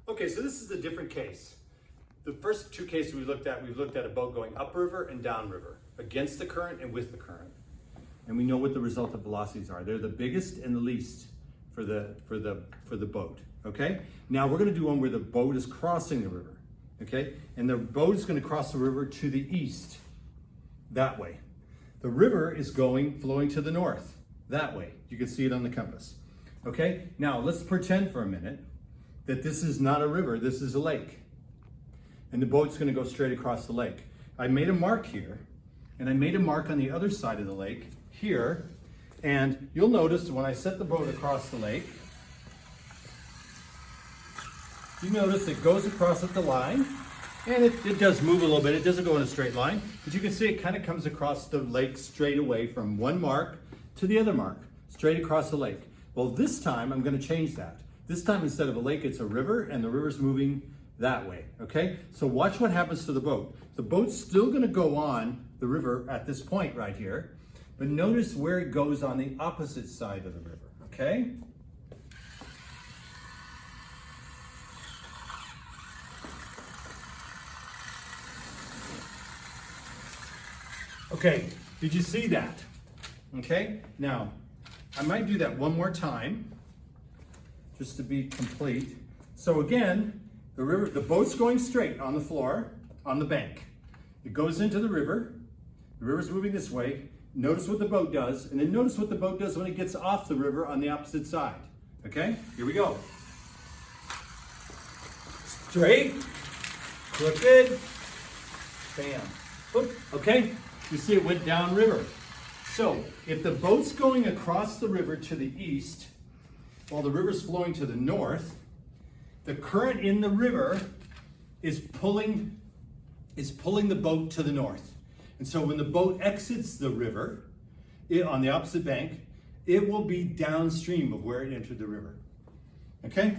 Okay, so this is a different case. The first two cases we've looked at a boat going upriver and downriver, against the current and with the current. And we know what the result of velocities are. They're the biggest and the least for the boat, okay? Now we're gonna do one where the boat is crossing the river, okay? And the boat is gonna cross the river to the east, that way. The river is flowing to the north, that way. You can see it on the compass, okay? Now let's pretend for a minute that this is not a river, this is a lake. And the boat's gonna go straight across the lake. I made a mark here, and I made a mark on the other side of the lake, here, and you'll notice when I set the boat across the lake, you notice it goes across at the line, and it does move a little bit. It doesn't go in a straight line, but you can see it kind of comes across the lake straight away from one mark to the other mark, straight across the lake. Well, this time I'm gonna change that. This time instead of a lake, it's a river, and the river's moving that way, okay? So watch what happens to the boat. The boat's still gonna go on the river at this point right here, but notice where it goes on the opposite side of the river, okay? Okay, did you see that? Okay, now, I might do that one more time, just to be complete. So again, the boat's going straight on the floor, on the bank. It goes into the river's moving this way. Notice what the boat does, and then notice what the boat does when it gets off the river on the opposite side. Okay, here we go. Straight, crooked, bam. Oop, okay, you see it went downriver. So if the boat's going across the river to the east, while the river's flowing to the north, the current in the river is pulling the boat to the north. And so when the boat exits the river, on the opposite bank, it will be downstream of where it entered the river. Okay?